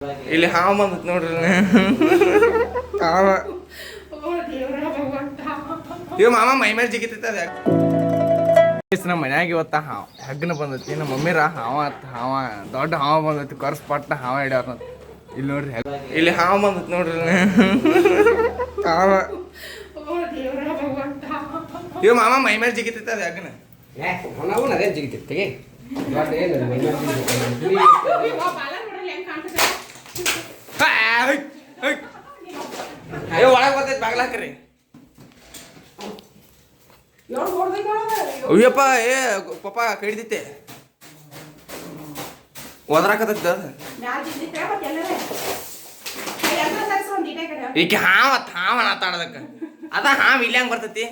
ಇಲ್ಲಿ ಹಾವು ಬಂದತ್ ನೋಡ್ರಿ ಹಾವ ಇವ್ ಮಾಮ ಮೈ ಮೇಲೆ ಜಿಗಿತೈತೆ ಅದ ನಮ್ಮ ಮನ್ಯಾಗ ಇವತ್ತ ಹಾವು ಹಗ್ಗನ ಬಂದೈತಿ ನಮ್ಮ ಮಮ್ಮಿರ ಹಾವ ದೊಡ್ಡ ಹಾವ ಬಂದೈತಿ ಕರ್ಸ್ ಪಟ್ಟ ಹಾವ ಹಿಡ್ಯಾರ ಇಲ್ಲಿ ನೋಡ್ರಿ ಇಲ್ಲಿ ಹಾವು ಬಂದತ್ ನೋಡ್ರಿ ಹಾವ ಇವ್ ಮಾಮ ಮೈ ಮೇಲೆ ಜಿಗಿತೈತೆ ಅದ ಹಗ್ಗನ ಅದೇ ಜಿಗಿತೈತಿ ಒಳಗೆ ಬರ್ತೈತಿ ಬಾಗ್ಲ ಹಾಕ್ರಿ ಅಯ್ಯಪ್ಪ ಏ ಪಾಪ ಕಡಿದೈತೆ ಒದರಾಕತೈತಿ ಈಗ ಹಾವ ನಾತಾಡದಕ್ಕ ಅದ ಹಾವ್ ಇಲ್ಲಿ ಹಂಗ ಬರ್ತೈತಿ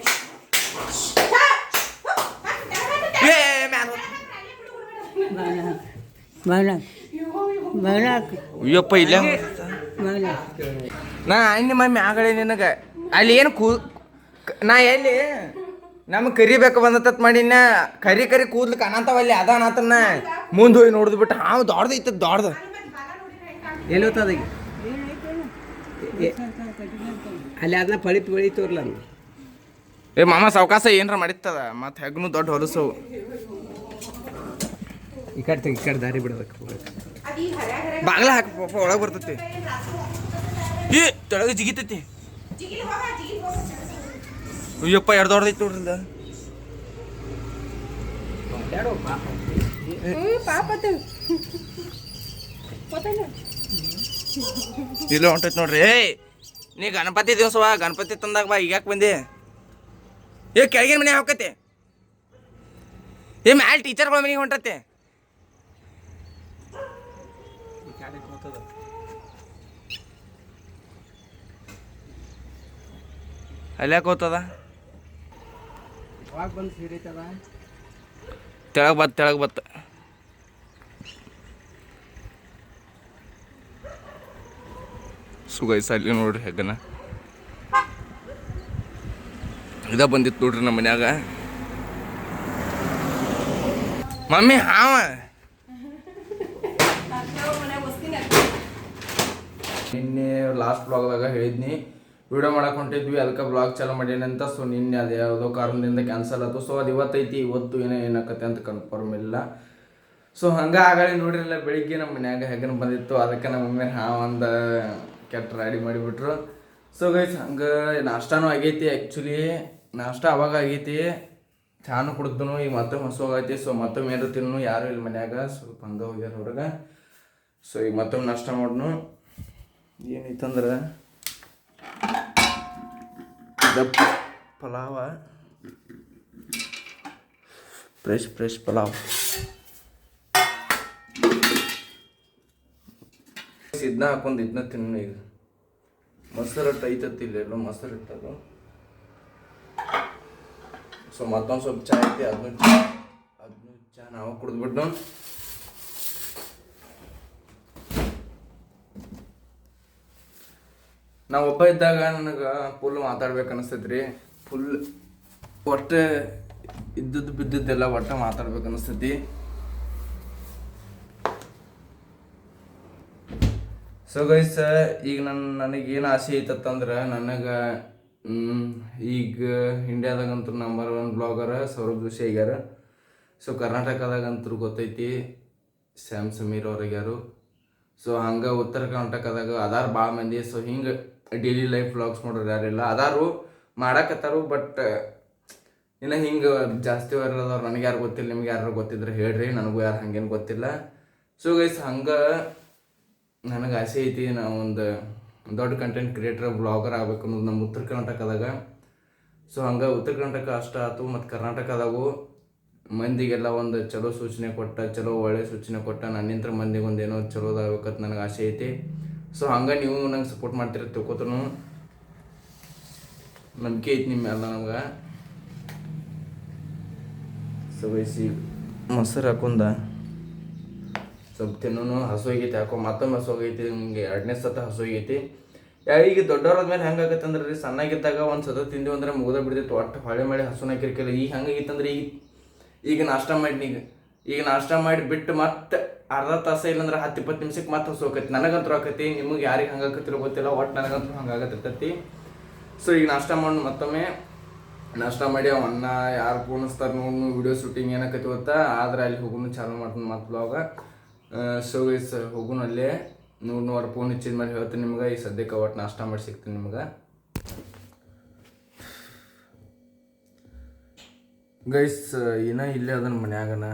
ಅಯ್ಯಪ್ಪ ಇಲ್ಲ ನಾ ಅನ್ನ ಮಮ್ಮಿ ಆಗಳೆ ನಿನಗೆ ಅಲ್ಲಿ ಏನು ನಾ ಎಲ್ಲಿ ನಮ್ಗೆ ಕರಿಬೇಕು ಬಂದತ್ ಮಾಡಿನ ಕರಿ ಕೂದ್ಲಿಕ್ಕೆ ಅನಂತವಲ್ಲಿ ಅದಾನತನ್ನ ಮುಂದೆ ಹೋಗಿ ನೋಡಿದ್ ಬಿಟ್ಟು ಹಾವು ದೊಡ್ಡದೈತ ದೊಡ್ಡದು ಎಲ್ಲಿ ಹೋಗ್ತದ ಅಲ್ಲಿ ಅದನ್ನ ಬೆಳಿತವ್ರಲ್ಲ ಏ ಮಾಮ ಸಾವಕಾಸ ಏನರ ಮಾಡಿತ್ತದ ಮತ್ತೆ ಹೆಗ್ನು ದೊಡ್ಡ ಹೊಲಸವು ಈ ಕಡೆ ದಾರಿ ಬಿಡ್ಬೇಕು ಬಾಗ್ಲ ಹಾಕಿ ಪಾಪ ಒಳಗೆ ಬರ್ತೈತಿ ಏ ತೆಳಗ ಜಿಗಿತೈತಿ ಅಯ್ಯಪ್ಪ ಎರಡು ದೊಡ್ಡದೈತಿ ನೋಡ್ರಿಲ್ಲ ಇಲ್ಲ ಹೊಂಟೈತಿ ನೋಡ್ರಿ ಏಯ್ ನೀ ಗಣಪತಿ ದಿವಸವ ಗಣಪತಿ ತಂದಾಗ ಬಾ ಈಗ ಯಾಕೆ ಬಂದಿ ಏ ಕೆಳಗಿನ ಮನೆ ಹೋಗತ್ತೆ ಏ ಮ್ಯಾಲ ಟೀಚರ್ಗಳ ಮನೆಗೆ ಹೊಂಟತ್ತೆ ಅಲ್ಯಾಕೆ ಹೋಗ್ತದ ತೆಳಗ್ ಬತ್ತ ಸುಗೈಸ ಅಲ್ಲಿ ನೋಡ್ರಿ ಹೆಗ್ಗನ ಇದ ಬಂದಿತ್ತು ನೋಡ್ರಿ ನಮ್ಮ ಮನ್ಯಾಗ ಮಮ್ಮಿ ಹಾವ ನಿನ್ನೆ ಲಾಸ್ಟ್ ಬ್ಲಾಗ್ದಾಗ ಹೇಳಿದ್ನಿ ವಿಡಿಯೋ ಮಾಡಕ್ಕೆ ಹೊಂಟಿದ್ವಿ ಅದಕ್ಕೆ ಬ್ಲಾಗ್ ಚಾಲು ಮಾಡೀನಿ ಅಂತ. ಸೊ ನಿನ್ನೆ ಅದು ಯಾವುದೋ ಕಾರಣದಿಂದ ಕ್ಯಾನ್ಸಲ್ ಆಯ್ತು. ಸೊ ಅದು ಇವತ್ತೈತಿ, ಇವತ್ತು ಏನಾಕತ್ತೆ ಅಂತ ಕನ್ಫರ್ಮ್ ಇಲ್ಲ. ಸೊ ಹಂಗೆ ಆಗಲಿ ನೋಡಿರಲ್ಲ, ಬೆಳಿಗ್ಗೆ ನಮ್ಮ ಮನ್ಯಾಗ ಹೆಗನ ಬಂದಿತ್ತು, ಅದಕ್ಕೆ ನಮ್ಮ ಮಮ್ಮಿ ಒಂದು ಕೆಟ್ಟ ರೆಡಿ ಮಾಡಿಬಿಟ್ರು. ಸೊ ಗೈಸ್ ಹಂಗೆ ನಾಷ್ಟಾನೂ ಆಗೈತಿ. ಆ್ಯಕ್ಚುಲಿ ನಾಷ್ಟ ಅವಾಗ ಆಗೈತಿ, ಚಾನು ಕುಡಿದ್ನು. ಈಗ ಮತ್ತೆ ಹಸುವಾಗೈತಿ. ಸೊ ಮತ್ತೊಮ್ಮೆ ಏನಾರು ತಿನ್ನು, ಯಾರು ಇಲ್ಲ ಮನ್ಯಾಗ, ಸ್ವಲ್ಪ ಹಂಗೆ ಹೋಗ್ಯಾರ ಹೊರಗೆ. ಸೊ ಈಗ ಮತ್ತೊಮ್ಮೆ ನಾಷ್ಟ ಮಾಡ್ನು. ಏನೈತಂದ್ರೆ ಪಲಾವ, ಫ್ರೆಶ್ ಪಲಾವ್. ಇದನ್ನ ಹಾಕೊಂಡು ಇದನ್ನ ತಿನ್ನು. ಈಗ ಮೊಸರು ಐತತ್ತಿಲ್ಲ, ಎಲ್ಲೋ ಮೊಸರು ಇರ್ತದ. ಸೊ ಮತ್ತೊಂದು ಸ್ವಲ್ಪ ಚಾ ಐತಿ, ಅದನ್ನು ಚಾ ನಾವು ಕುಡಿದ್ಬಿಟ್ಟು ನಾವು ಒಬ್ಬ ಇದ್ದಾಗ ನನಗೆ ಫುಲ್ ಮಾತಾಡ್ಬೇಕು ಅನಿಸ್ತೈತಿ. ಫುಲ್ ಒಟ್ಟು ಇದ್ದದ್ದು ಬಿದ್ದದ್ದೆಲ್ಲ ಒಟ್ಟು ಮಾತಾಡ್ಬೇಕು ಅನಿಸ್ತೈತಿ. ಸೊ ಗೈಸ್ ಈಗ ನನಗೇನು ಆಸೆ ಐತಂದ್ರೆ, ನನಗೆ ಈಗ ಇಂಡಿಯಾದಾಗಂತೂ ನಂಬರ್ 1 ಬ್ಲಾಗರ್ ಸೌರಭ್ ಜೋಶಿ ಆಗ್ಯಾರ. ಸೊ ಕರ್ನಾಟಕದಾಗಂತೂ ಗೊತ್ತೈತಿ ಸ್ಯಾಮ್ ಸಮೀರ್ ಅವ್ರಿಗ್ಯಾರು. ಸೊ ಹಂಗೆ ಉತ್ತರ ಕರ್ನಾಟಕದಾಗ ಅದಾರ ಭಾಳ ಮಂದಿ. ಸೊ ಹಿಂಗೆ ಡೈಲಿ ಲೈಫ್ ವ್ಲಾಗ್ಸ್ ಮಾಡೋರು ಯಾರಿಲ್ಲ, ಅದಾರು ಮಾಡಕತ್ತಾರು. ಬಟ್ ಇನ್ನು ಹಿಂಗೆ ಜಾಸ್ತಿ ವೈರಲ್ ನನಗೆ ಯಾರು ಗೊತ್ತಿಲ್ಲ. ನಿಮ್ಗೆ ಯಾರು ಗೊತ್ತಿದ್ರೆ ಹೇಳ್ರಿ, ನನಗೂ ಯಾರು ಹಂಗೇನು ಗೊತ್ತಿಲ್ಲ. ಸೊ ಗೈಸ್ ಹಂಗೆ ನನಗೆ ಆಸೆ ಐತಿ, ನಾವು ಒಂದು ದೊಡ್ಡ ಕಂಟೆಂಟ್ ಕ್ರಿಯೇಟರ್ ಬ್ಲಾಗರ್ ಆಗ್ಬೇಕು ಅನ್ನೋದು ನಮ್ಮ ಉತ್ತರ ಕರ್ನಾಟಕದಾಗ. ಸೊ ಹಂಗೆ ಉತ್ತರ ಕರ್ನಾಟಕ ಅಷ್ಟ ಆಯ್ತು, ಮತ್ತು ಕರ್ನಾಟಕದಾಗೂ ಮಂದಿಗೆಲ್ಲ ಒಂದು ಚಲೋ ಸೂಚನೆ ಕೊಟ್ಟ, ಚಲೋ ಒಳ್ಳೆ ಸೂಚನೆ ಕೊಟ್ಟ, ನನ್ನಿಂದ ಮಂದಿಗೆ ಒಂದು ಏನೋ ಚಲೋದಾಗಬೇಕಂತ ನನಗೆ ಆಸೆ ಐತಿ. ಸೊ ಹಂಗೆ ನೀವು ನಂಗೆ ಸಪೋರ್ಟ್ ಮಾಡ್ತೀರ ತಿಳ್ಕೊತನು, ನಂಬಿಕೆ ಐತಿ ನಿಮ್ಮೆಲ್ಲ ನಮ್ಗೆ. ಸೊ ಬಯಸಿ ಮೊಸರು ಹಾಕೊಂಡ ಸ್ವಲ್ಪ ತಿನ್ನೋನು. ಹಸು ಆಗೈತಿ, ಹಾಕೋ ಮತ್ತೊಮ್ಮೆ ಹಸು ಆಗೈತಿ, ನಿಮಗೆ 2ನೇ ಸತ ಹಸು ಆಗೈತಿ. ಈಗ ದೊಡ್ಡವ್ರಾದ್ಮೇಲೆ ಹೆಂಗಾಗತ್ತೆ ಅಂದ್ರೆ ರೀ, ಸಣ್ಣಾಗಿದ್ದಾಗ ಒಂದು ಸತ ತಿಂದು ಅಂದ್ರೆ ಮುಗಿದ ಬಿಡ್ತೈತಿ, ಒಟ್ಟು ಹೊಳೆ ಮಾಡಿ ಹಸುನ ಕಿರಿಕಿಲ್ಲ. ಈಗ ಹೆಂಗಾಗಿತ್ತಂದ್ರೆ ಈಗ ನಾಷ್ಟ ಮಾಡಿ ಈಗ ನಾಷ್ಟ ಮಾಡಿ ಬಿಟ್ಟು ಮತ್ತೆ ಅರ್ಧ ತಾಸು ಇಲ್ಲಂದ್ರೆ 10-20 ನಿಮಿಷಕ್ಕೆ ಮತ್ತೆ ಹಸೋಕೈತಿ. ನನಗಂತೂ ಆಕೈತಿ, ನಿಮಗೆ ಯಾರಿಗೆ ಹಂಗಾಕತ್ತಿರೋ ಗೊತ್ತಿಲ್ಲ, ಒಟ್ಟು ನನಗಂತೂ ಹಂಗಾಗತ್ತಿರ್ತೈತಿ. ಸೊ ಈಗ ನಾಷ್ಟ ಮಾಡಿ ಮತ್ತೊಮ್ಮೆ ನಾಷ್ಟ ಮಾಡಿ ಅನ್ನ ಯಾರು ಫೋನಿಸ್ತಾರೆ ನೋಡಿ ವಿಡಿಯೋ ಶೂಟಿಂಗ್ ಏನಕ್ಕೈತಿ ಗೊತ್ತಾ, ಆದ್ರೆ ಅಲ್ಲಿ ಹೋಗುನು ಚಾಲು ಮಾಡ್ತೀನಿ ಮತ್ತೆ ಬ್ಲಾಗ. ಸೊ ಗೈಸ್ ಹೋಗುನು ಅಲ್ಲೇ ಅವ್ರ ಫೋನ್ ಹಚ್ಚಿದ ಮೇಲೆ ಹೇಳ್ತೀನಿ ನಿಮ್ಗೆ. ಈ ಸದ್ಯಕ್ಕೆ ಒಟ್ಟು ನಾಷ್ಟ ಮಾಡಿ ಸಿಗ್ತೀನಿ ನಿಮ್ಗೆ. ಗೈಸ್ ಏನೋ ಇಲ್ಲೇ ಅದನ್ನ ಮನ್ಯಾಗನ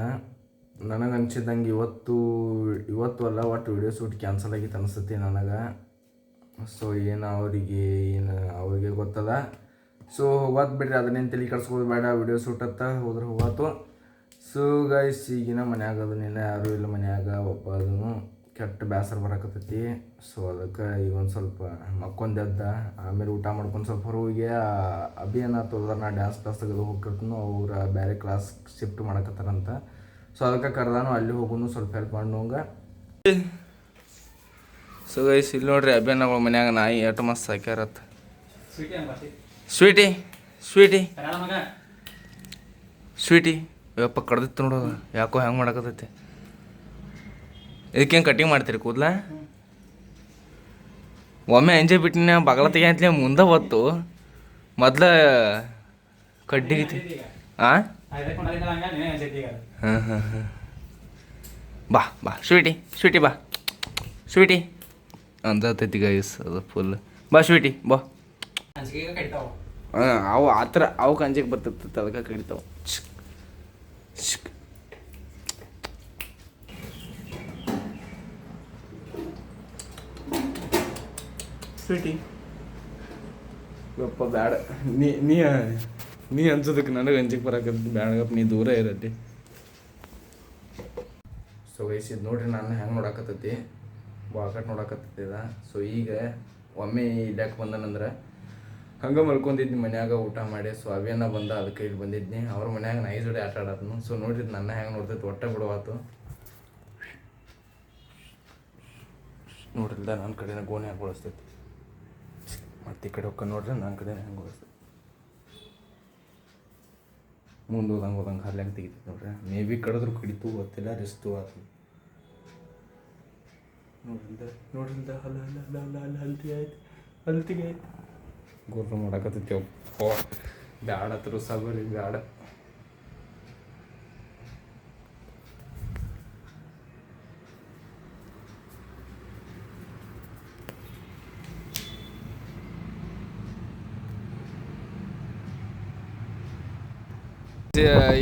ನನಗೆ ಅನ್ಸಿದ್ದಂಗೆ ಇವತ್ತು ಅಲ್ಲ ಒಟ್ಟು ವಿಡಿಯೋ ಶೂಟ್ ಕ್ಯಾನ್ಸಲ್ ಆಗಿತ್ತು ಅನಿಸ್ತತಿ ನನಗೆ. ಸೊ ಅವ್ರಿಗೆ ಗೊತ್ತದ. ಸೊ ಹೋಗೋದು ಬಿಡ್ರಿ, ಅದನ್ನೇನು ತಲೆ ಕಟ್ಸ್ಕೋದು ಬೇಡ. ವಿಡಿಯೋ ಶೂಟ್ ಹತ್ತ ಹೋದ್ರೆ ಹೋಗಾತು. ಸೊ ಗೈಸ್ ಈಗಿನ ಮನ್ಯಾಗ ಅದನ್ನೆಲ್ಲ ಯಾರೂ ಇಲ್ಲ ಮನ್ಯಾಗ, ಒಬ್ಬ ಅದನ್ನು ಕೆಟ್ಟ ಬೇಸರ ಬರಕತ್ತೈತಿ. ಸೊ ಅದಕ್ಕೆ ಈಗ ಒಂದು ಸ್ವಲ್ಪ ಮಕ್ಕೊಂದೆದ್ದ, ಆಮೇಲೆ ಊಟ ಮಾಡ್ಕೊಂಡು ಸ್ವಲ್ಪ ಹೊರಗೆ ಅಭಿಯಾನ ತೋದ್ರ ನಾ ಡ್ಯಾನ್ಸ್ ಕ್ಲಾಸ್ ತೆಗೆದು ಹೋಗಿರ್ತೀನಿ. ಅವ್ರ ಬೇರೆ ಕ್ಲಾಸ್ ಶಿಫ್ಟ್ ಮಾಡಕತ್ತಾರಂತ. ಸೊ ಅದಕ್ಕೆ ಕರೆದಾನು ಅಲ್ಲಿ ಹೋಗುನು ಸ್ವಲ್ಪ ಹೆಲ್ಪ್ ಮಾಡೋಂಗ. ಸೊ ಗೈಸ್ ಇಲ್ಲಿ ನೋಡ್ರಿ ಅಭಿಯಾನಗಳು ಮನ್ಯಾಗ ನಾಯಿ ಎಷ್ಟು ಮಸ್ತ್ ಸಾಕ್ಯಾರತ್ತ. ಸ್ವೀಟಿ ಯಪ್ಪ ಕಡ್ದಿತ್ತು ನೋಡೋದು, ಯಾಕೋ ಹೆಂಗೆ ಮಾಡಕತ್ತೈತಿ. ಇದಕ್ಕೇನು ಕಟಿಂಗ್ ಮಾಡ್ತೀರಿ ಕೂದಲ? ಒಮ್ಮೆ ಎಂಜೆ ಬಿಟ್ಟಿನ ಬಗಲ ತೆಗಿಯಂತಲೇ ಮುಂದೆ ಹೊತ್ತು ಮೊದ್ಲ ಕಡ್ಡಿಗಿತಿ. ಹಾಂ ಬಾ ಸ್ವೀಟಿ ಅಂತೈತಿ ಗೈಸ್. ಅದು ಫುಲ್ ಬಾ ಸ್ವೀಟಿ ಬಾ. ಅವು ಆ ಥರ ಅವಕ್ಕೆ ಅಂಜಿಕೆ ಬರ್ತಿರ್ತೈತೆ, ಅದಕ್ಕೆ ಕಡಿತಾವ. ಸ್ವೀಟಿ ಗಪ್ಪ ಬ್ಯಾಡ, ನೀ ಅನ್ಸೋದಕ್ಕೆ ನನಗೆ ಅಂಜಿಕೆ ಬರಕತ್ತ. ಬ್ಯಾಡಗಪ್ಪ, ನೀ ದೂರ ಇರತ್ತೆ. ಸೊ ಗೈಸ್ ಇದು ನೋಡ್ರಿ ನಾನು ಹೆಂಗೆ ನೋಡಕತ್ತೈತಿ, ವಾಕಟ್ ನೋಡಕತ್ತೈದ. ಸೊ ಈಗ ಒಮ್ಮೆ ಇಲ್ಲಾಕೆ ಬಂದನಂದ್ರೆ ಹಂಗೆ ಮಲ್ಕೊಂಡಿದ್ನಿ ಮನ್ಯಾಗ ಊಟ ಮಾಡಿ. ಸೊ ಅವೇನ ಬಂದ, ಅದಕ್ಕೆ ಇಲ್ಲಿ ಬಂದಿದ್ನಿ. ಅವ್ರ ಮನ್ಯಾಗ ನಾಯಿ ಜೋಡಿ ಆಟ ಆಡೋದನ್ನು. ಸೊ ನೋಡ್ರಿ ನನ್ನ ಹೆಂಗೆ ನೋಡ್ತೈತಿ, ಒಟ್ಟ ಬಿಡುವಾತು ನೋಡ್ರಿಲ್ದ. ನನ್ನ ಕಡೆನ ಗೋಣಿ ಹಾಕೊಳಿಸ್ತೈತಿ, ಮತ್ತು ಈ ಕಡೆ ಹೋಗ್ಕೊಂಡು ನೋಡ್ರಿ ನನ್ನ ಕಡೆ ಹೆಂಗೆ ಓಡಿಸ್ತೈತಿ. ಮುಂದೆ ಹೋದಂಗೆ ಹಲ್ಯಾಂಗೆ ತೆಗಿತೈತಿ ನೋಡ್ರಿ. ಮೇ ಬಿ ಕಡಿದ್ರು ಕಡಿತು ಗೊತ್ತಿಲ್ಲ, ರಿಸ್ತು ಆತು. ನೋಡ್ರಿಲ್ದ ಹಲ್ತಿಗೆ ಆಯ್ತು. ಗುರ್ರ ಮಾಡಕತ್ತೈತಿ. ಅಪ್ಪ ಬ್ಯಾಡ ಹತ್ರ ಸಬರಿ ಬ್ಯಾಡ.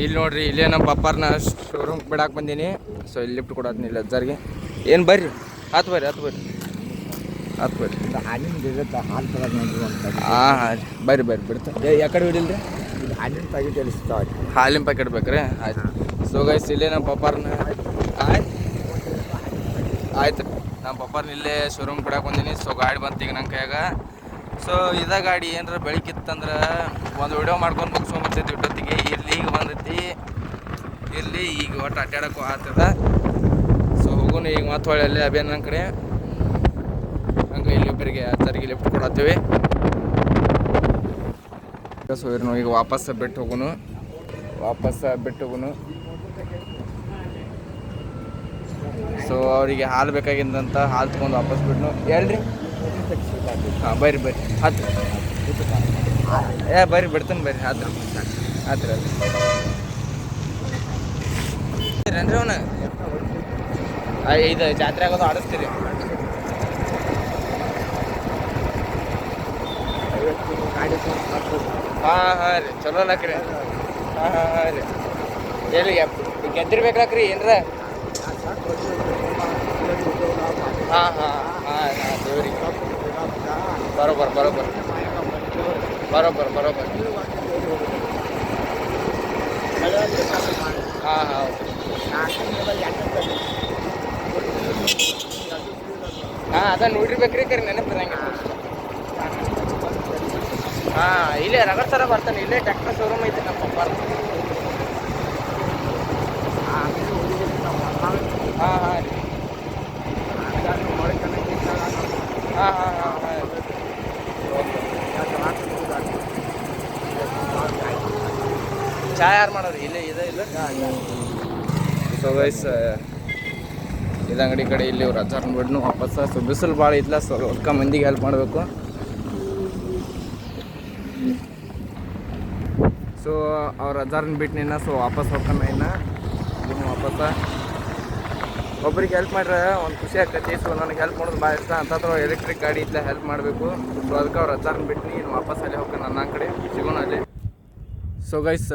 ಇಲ್ಲಿ ನೋಡ್ರಿ, ಇಲ್ಲೇ ನಮ್ಮ ಪಪ್ಪಾರನ್ನ ಶೋರೂಮ್ ಬಿಡಾಕೆ ಬಂದೀನಿ. ಸೊ ಇಲ್ಲಿ ಲಿಫ್ಟ್ ಕೊಡತ್ತೀನಿ ಇಲ್ಲ ಅಜ್ಜಾರಿಗೆ. ಏನು ಬರ್ರಿ, ಹತ್ತು ಬರ್ರಿ ಹಾಂ ಬರ್ರಿ ಬಿಡ್ತಾ ಯಾಕಡೆ ಹಿಡಿಲ್ರಿ. ಹಾಲಿನ ಪ್ಯಾಕೆಟ್ ಎಲ್ಲಿಸ್ತಾವ, ಹಾಲಿನ ಪ್ಯಾಕೆಟ್ ಬೇಕ್ರಿ. ಆಯ್ತು. ಸೊ ಗೈಸ್ ಇಲ್ಲೇ ನಮ್ಮ ಪಪ್ಪಾರನ್ನ ಆಯ್ತು ನಮ್ಮ ಪಪ್ಪಾರನ್ನ ಇಲ್ಲೇ ಶೋರೂಮ್ ಬಿಡಾಕೆ ಬಂದೀನಿ. ಸೊ ಗಾಡಿ ಬಂತು ಈಗ ನನ್ನ ಕೈಯಾಗ. ಸೊ ಇದ ಗಾಡಿ ಏನಾರ ಬೆಳಕಿತ್ತಂದ್ರೆ ಒಂದು ವಿಡಿಯೋ ಮಾಡ್ಕೊಂಡು ಮುಗಿಸ್ಕೊಂಬರ್ತೈತಿ ಇಟ್ಟೊತ್ತಿಗೆ. ಇಲ್ಲಿ ಈಗ ಬಂದೈತಿ, ಇಲ್ಲಿ ಈಗ ಒಟ್ಟು ಅಡ್ಡಾಡಕ್ಕೂ ಆಗ್ತದ. ಸೊ ಹೋಗೋನು ಈಗ ಮತ್ತೆ ಹೊಳ್ಳಿ ಅಲ್ಲೇ ಅಭಿಯಾನ ನನ್ನ ಕಡೆ ಹಂಗೆ ಇಲ್ಲಿಬ್ಬರಿಗೆ ಅಜ್ಜರಿಗೆ ಲಿಫ್ಟ್ ಕೊಡತ್ತೀವಿ. ಸೊ ಇನ್ನು ಈಗ ವಾಪಸ್ ಬಿಟ್ಟು ಹೋಗೋನು. ಸೊ ಅವರಿಗೆ ಹಾಲು ಬೇಕಾಗಿದ್ದಂತ ಹಾಲು ತೊಗೊಂಡು ವಾಪಸ್ ಬಿಟ್ಟು ಹೇಳ್ರಿ. ಹಾಂ ಬರ್ರಿ ಹತ್ತು ಬರ್ರಿ ಬಿಡ್ತಾನೆ ಬರ್ರಿ. ಹತ್ರ ಏನ್ರಿ ಅವನ ಇದು ಜಾತ್ರೆ ಆಗೋದು ಆಡಿಸ್ತೀರಿ. ಹಾಂ ರೀ ಚಲೋ ಅಲ್ಲಕ್ರಿ. ಹಾಂ ರೀ ಎಲ್ಲಿ ಗೆದ್ದಿರ್ಬೇಕಾಕ್ರಿ ಏನ್ರ. ಹಾಂ ದೇವ್ರಿಗೆ ಬರೋಬ್ಬರ ಹಾಂ ಅದ ನೋಡಿರ್ಬೇಕ್ರಿ ಕರಿ ನೆನಪಿರಂಗೆ. ಹಾಂ ಇಲ್ಲೇ ರಗಡ್ ಸರ ಬರ್ತಾನೆ. ಇಲ್ಲೇ ಟ್ಯಾಕ್ಟರ್ ಶೋರೂಮ್ ಐತೆ ನಮ್ಮ ಪಪ್ಪಾರ. ಹಾಂ ಚಾ ಯಾರು ಮಾಡೋರು? ಇಲ್ಲೇ ಇದೆ ಇಲ್ಲ. ಸೊ ಗೈಸ್ ಇದು ಅಂಗಡಿ ಕಡೆ ಇಲ್ಲಿ ಅವ್ರು ರಜಾರ್ನ ಬಿಡ್ನು ವಾಪಸ್. ಸೊ ಬಿಸಿಲು ಭಾಳ ಐತ್ಲ, ಸೊ ಅಕ್ಕ ಮಂದಿಗೆ ಹೆಲ್ಪ್ ಮಾಡಬೇಕು. ಸೊ ಅವ್ರ ರಜಾರ್ನ ಬಿಟ್ಟಿನ ಸೊ ವಾಪಸ್ ಹೋಗ್ತಾನೆ ಇನ್ನು ವಾಪಸ್. ಒಬ್ರಿಗೆ ಹೆಲ್ಪ್ ಮಾಡ್ರೆ ಒಂದು ಖುಷಿ ಆಗ್ತೈತಿ. ಸೊ ನನಗೆ ಹೆಲ್ಪ್ ಮಾಡೋದು ಭಾಳ ಇಷ್ಟ. ಅಂತಂದ್ರೆ ಎಲೆಕ್ಟ್ರಿಕ್ ಗಾಡಿ ಇತ್ತಲ ಹೆಲ್ಪ್ ಮಾಡಬೇಕು. ಸೊ ಅದಕ್ಕೆ ಅವ್ರು ರಜಾರ್ನ ಬಿಟ್ಟು ಇನ್ನು ವಾಪಸ್ ಅಲ್ಲಿ ಹೋಗ್ತಾನೆ ನನ್ನ ಕಡೆ ಸಿಗೋಣ ಅಲ್ಲಿ. ಸೊ ಗೈಸ್,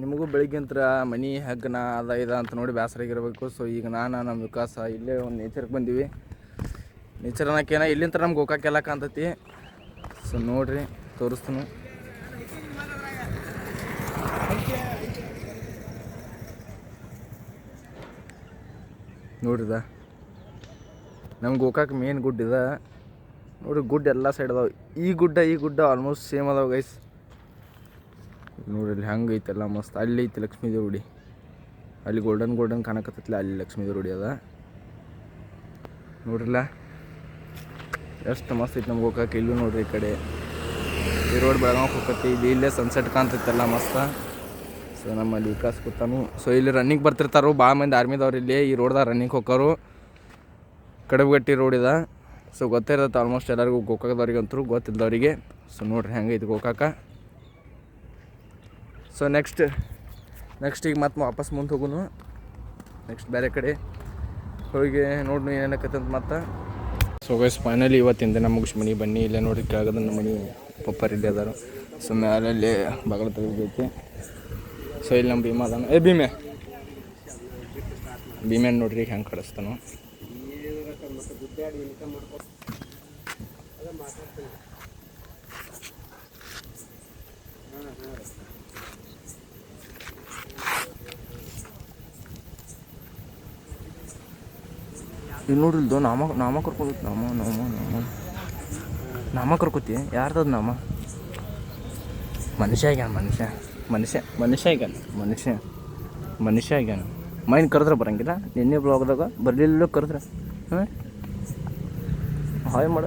ನಿಮಗೂ ಬೆಳಿಗ್ಗೆಂತ್ರ ಮನೆ ಹೆಗ್ಗನ ಅದ ಇದೆ ಅಂತ ನೋಡಿ ಬೇಸರಾಗಿರಬೇಕು. ಸೊ ಈಗ ನಮ್ಮ ವಿಕಾಸ ಇಲ್ಲೇ ಒಂದು ನೇಚರ್ಗೆ ಬಂದೀವಿ. ನೇಚರ್ ಅನ್ನೋಕ್ಕೇನ ಇಲ್ಲಿಂದ ನಮ್ಗೆ ಗೋಕಾಕೆಲ್ಲ ಕಾಣ್ತೈತಿ. ಸೊ ನೋಡಿರಿ ತೋರಿಸ್ತೀನಿ. ನೋಡ್ರಿದ ನಮ್ಮ ಗೋಕಾಕ್ ಮೇನ್ ಗುಡ್ ಇದೆ ನೋಡಿರಿ. ಗುಡ್ ಎಲ್ಲ ಸೈಡ್ ಅದಾವೆ. ಈ ಗುಡ್ಡ ಆಲ್ಮೋಸ್ಟ್ ಸೇಮ್ ಅದಾವೆ ಗೈಸ್. ನೋಡ್ರಿ ಇಲ್ಲಿ ಹೆಂಗೆ ಐತೆಲ್ಲ ಮಸ್ತ್. ಅಲ್ಲಿ ಐತಿ ಲಕ್ಷ್ಮೀ ದೇವ್ರ ಗುಡಿ, ಅಲ್ಲಿ ಗೋಲ್ಡನ್ ಕಾಣಕತ್ತೈತಿಲ್ಲ, ಅಲ್ಲಿ ಲಕ್ಷ್ಮೀ ದೇವ್ರ ಗುಡಿ ಅದ ನೋಡ್ರಿಲ್ಲ ಎಷ್ಟು ಮಸ್ತ್ ಐತಿ ನಮ್ಮ ಗೋಕಾಕ್. ಇಲ್ಲೂ ನೋಡ್ರಿ ಈ ಕಡೆ ಈ ರೋಡ್ ಬೆಳಗಾವ್ ಹೋಗತಿ. ಇಲ್ಲೇ ಸನ್ಸೆಟ್ ಕಾಣ್ತೈತೆಲ್ಲ ಮಸ್ತ. ಸೊ ನಮ್ಮಲ್ಲಿ ವಿಕಾಸ್ ಕೂತಾನು. ಸೊ ಇಲ್ಲಿ ರನ್ನಿಂಗ್ ಬರ್ತಿರ್ತಾರೋ ಭಾಳ ಮಂದಿ ಆರ್ಮಿದವ್ರು ಇಲ್ಲಿ ಈ ರೋಡ್ದಾಗ ರನ್ನಿಂಗ್ ಹೋಗೋರು. ಕಡಬಗಟ್ಟಿ ರೋಡ್ ಇದೆ. ಸೊ ಗೊತ್ತಿರತ್ತೆ ಆಲ್ಮೋಸ್ಟ್ ಎಲ್ಲರಿಗೂ, ಗೋಕಾಕದವ್ರಿಗೆ ಅಂತೂ ಗೊತ್ತಿದ್ದವರಿಗೆ. ಸೊ ನೋಡ್ರಿ ಹೆಂಗೈತಿ ಗೋಕಾಕ. ಸೊ ನೆಕ್ಸ್ಟ್ ಈಗ ಮತ್ತೆ ವಾಪಸ್ ಮುಂದೆ ಹೋಗುನು. ನೆಕ್ಸ್ಟ್ ಬೇರೆ ಕಡೆ ಹೋಗಿ ನೋಡಿ ಏನೇನಕತ್ತೆ ಅಂತ ಮತ್ತೆ. ಸೊ ಗೈಸ್ ಫೈನಲಿ ಇವತ್ತಿಂದ ನಮ್ಮ ಮುಗಿಸ್ ಮನೆ ಬನ್ನಿ. ಇಲ್ಲೇ ನೋಡಿ ಕೆಳಗದ ನಮ್ಮ ಮನೆ ಪಪ್ಪರ್ ಇಲ್ಲಿ ಅದಾರು. ಸೊ ಮ್ಯಾಲಲ್ಲಿ ಬಗಲ ತೆಗಿದೈತಿ. ಸೊ ಇಲ್ಲಿ ನಮ್ಮ ಭೀಮಾ ಅದಾನ. ಭೀಮೆ ನೋಡ್ರಿ ಹೆಂಗೆ ಕಳಿಸ್ತಾನು. ಇಲ್ಲಿ ನೋಡ್ರಿ ಇಲ್ದು ನಾಮ ಕರ್ಕೋತಿ. ನಾಮ ಕರ್ಕೋತಿ. ಯಾರ್ದದ ನಾಮ? ಮನುಷ್ಯ ಆಗ್ಯಾನ. ಮೈನ್ ಕರೆದ್ರೆ ಬರಂಗಿಲ್ಲ. ನಿನ್ನೆ ಬ್ಲಾಗ್ದಾಗ ಬರಲಿಲ್ಲ ಕರೆದ್ರೆ ಹಾಯ್ ಮಾಡ.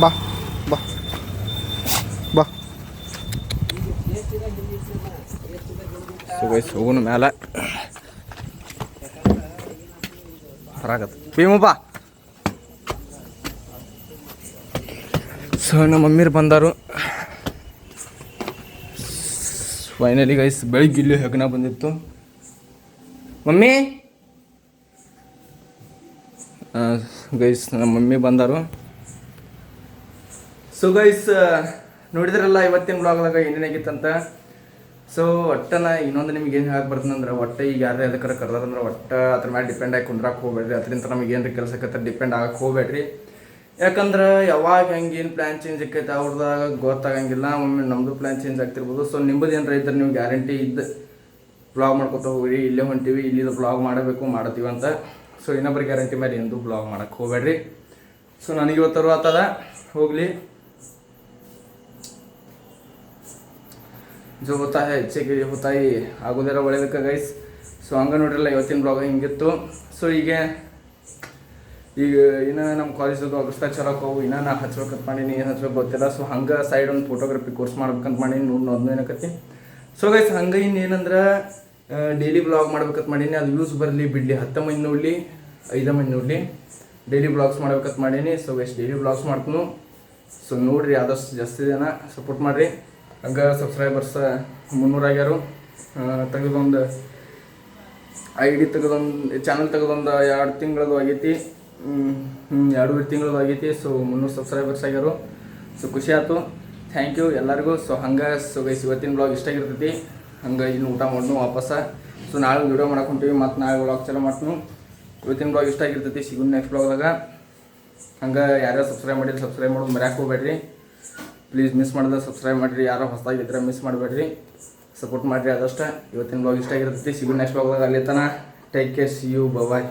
ಬಾ ಹೋಗುನು ಮ್ಯಾಲ ಬರಾಕತ್ತ ಭೀಮು ಬಾ. ಸೊ ನಮ್ಮ ಮಮ್ಮಿರು ಬಂದಾರು ಫೈನಲಿ ಗೈಸ್. ಬೆಳಿಗ್ಗೆ ಇಲ್ಲಿ ಹೆಗ್ನ ಬಂದಿತ್ತು ಮಮ್ಮಿ. ಗೈಸ್ ನಮ್ಮ ಮಮ್ಮಿ ಬಂದಾರು. ಸೊ ಗೈಸ್ ನೋಡಿದ್ರಲ್ಲ ಇವತ್ತಿನ ಬ್ಲಾಗ್ದಾಗ ಏನೇನಾಗಿತ್ತಂತ. ಸೊ ಒಟ್ಟನ ಇನ್ನೊಂದು ನಿಮ್ಗೆ ಏನು ಹೇಳಕ್ಕೆ ಬರ್ತದಂದ್ರೆ, ಒಟ್ಟು ಈಗ ಯಾರು ಎದಕ್ಕಾರ ಕರೆದಾರಂದ್ರೆ ಒಟ್ಟು ಅದ್ರ ಮೇಲೆ ಡಿಪೆಂಡ್ ಆಗಿ ಕುಂದ್ರಕ್ಕೆ ಹೋಗ್ಬೇಡ್ರಿ. ಅದರಿಂದ ನಮಗೆ ಏನ್ರಿ ಕೆಲಸಕ್ಕೆ ಡಿಪೆಂಡ್ ಆಗಕ್ಕೆ ಹೋಗ್ಬೇಡ್ರಿ. ಯಾಕಂದ್ರೆ ಯಾವಾಗ ಹೆಂಗೆ ಏನು ಪ್ಲ್ಯಾನ್ ಚೇಂಜ್ ಆಕೈತೆ ಅವ್ರದಾಗ ಗೊತ್ತಾಗಂಗಿಲ್ಲ. ಒಮ್ಮೆ ನಮ್ಮದು ಪ್ಲ್ಯಾನ್ ಚೇಂಜ್ ಆಗ್ತಿರ್ಬೋದು. ಸೊ ನಿಮ್ಮದು ಏನಾರ ಇದ್ರೆ ನೀವು ಗ್ಯಾರಂಟಿ ಇದ್ದು ಬ್ಲಾಗ್ ಮಾಡ್ಕೊತ ಹೋಗ್ರಿ. ಇಲ್ಲೇ ಹೊಂಟೀವಿ, ಇಲ್ಲಿದು ಬ್ಲಾಗ್ ಮಾಡಬೇಕು ಮಾಡತ್ತೀವಿ ಅಂತ. ಸೊ ಇನ್ನೊಬ್ಬರ ಗ್ಯಾರಂಟಿ ಮೇಲೆ ಎಂದು ಬ್ಲಾಗ್ ಮಾಡಕ್ಕೆ ಹೋಗ್ಬೇಡ್ರಿ. ಸೊ ನನಗೆ ಇವತ್ತರು ಆತದ ಹೋಗಲಿ. जो होता है अच्छे के लिए होता ही ಆಗೋದರ ಒಳ್ಳೆಯದಕ್ಕೆ ಗೈಸ್. ಸೊ ಹಂಗೆ ನೋಡ್ರಲ್ಲ ಇವತ್ತಿನ ಬ್ಲಾಗ್ ಹಿಂಗಿತ್ತು. ಸೊ ಈಗ ಇನ್ನೂ ನಮ್ಮ ಕಾಲೇಜದು ಅಗಸ್ತಾ ಚಲೋಕ್ಕವು ಇನ್ನೂ ನಾ ಹಚ್ಬೇಕಂತ ಮಾಡೀನಿ. ಏನು ಹಚ್ಬೇಕು ಗೊತ್ತಿಲ್ಲ. ಸೊ ಹಂಗೆ ಸೈಡ್ ಒಂದು ಫೋಟೋಗ್ರಫಿ ಕೋರ್ಸ್ ಮಾಡ್ಬೇಕಂತ ಮಾಡೀನಿ. ನೋಡ್ದು ಏನಕತ್ತಿ. ಸೊ ಗೈಸ್ ಹಂಗೆ ಇನ್ನೇನಂದ್ರೆ ಡೈಲಿ ಬ್ಲಾಗ್ ಮಾಡ್ಬೇಕಂತ ಮಾಡೀನಿ. ಅದು ವ್ಯೂಸ್ ಬರಲಿ ಬಿಡಲಿ, 10 ಮಂದಿ ನೋಡಲಿ 5 ಮಂದಿ ನೋಡಲಿ, ಡೈಲಿ ಬ್ಲಾಗ್ಸ್ ಮಾಡ್ಬೇಕಂತ ಮಾಡೀನಿ. ಸೊ ಗೈಸ್ ಡೈಲಿ ಬ್ಲಾಗ್ಸ್ ಮಾಡ್ತೀನಿ. ಸೊ ನೋಡಿರಿ, ಆದಷ್ಟು ಜಾಸ್ತಿ ಜನ ಸಪೋರ್ಟ್ ಮಾಡಿರಿ. ಹಂಗೆ ಸಬ್ಸ್ಕ್ರೈಬರ್ಸ್ 300 ಆಗ್ಯಾರು. ತೆಗೆದೊಂದು ID ತೆಗೆದೊಂದು ಚಾನಲ್ ತೆಗೆದೊಂದು 2 ತಿಂಗಳದು ಆಗೈತಿ. 2 ತಿಂಗಳದು ಆಗೈತಿ. So 300 subscribers ಆಗ್ಯಾರು. ಸೊ ಖುಷಿ ಆಯ್ತು. ಥ್ಯಾಂಕ್ ಯು ಎಲ್ಲರಿಗೂ. ಸೊ ಹಂಗೆ ಸೊ ಗೈಸ್ ಇವತ್ತಿನ ಬ್ಲಾಗ್ ಇಷ್ಟ ಆಗಿರ್ತೈತಿ. ಹಂಗೆ ಇನ್ನು ಊಟ ಮಾಡೋಣ ವಾಪಸ್. ಸೊ ನಾಳೆ ವೀಡಿಯೋ ಮಾಡಕ್ಕೆ ಹೊಂಟೀವಿ. ಮತ್ತು ನಾಳೆ ಬ್ಲಾಗ್ ಚಲೋ ಮಾಡ್ತೀನಿ. ಇವತ್ತಿನ ಬ್ಲಾಗ್ ಇಷ್ಟ ಆಗಿರ್ತೈತಿ. ಸಿಗೋಣ ನೆಕ್ಸ್ಟ್ ಬ್ಲಾಗ್ದಾಗ. ಹಂಗೆ ಯಾರ್ಯಾರು ಸಬ್ಸ್ಕ್ರೈಬ್ ಮಾಡಿರಿ ಸಬ್ಸ್ಕ್ರೈಬ್ ಮಾಡೋದು ಮರ್ಯಾಕೆ ಹೋಗ್ಬೇಡ್ರಿ. ಪ್ಲೀಸ್ ಮಿಸ್ ಮಾಡಿದ್ರೆ ಸಬ್ಸ್ಕ್ರೈಬ್ ಮಾಡಿರಿ. ಯಾರೋ ಹೊಸದಾಗಿದ್ದರೆ ಮಿಸ್ ಮಾಡಬೇಡ್ರಿ, ಸಪೋರ್ಟ್ ಮಾಡಿರಿ ಆದಷ್ಟು. ಇವತ್ತಿನ ಬ್ಲಾಗ್ ಇಷ್ಟ ಆಗಿರ್ತೈತಿ. ಸಿಗೋಣ ನೆಕ್ಸ್ಟ್ ಬ್ಲಾಗ್ದಾಗ. ಅಲ್ಲಿ ತನಕ take care, see you, bye.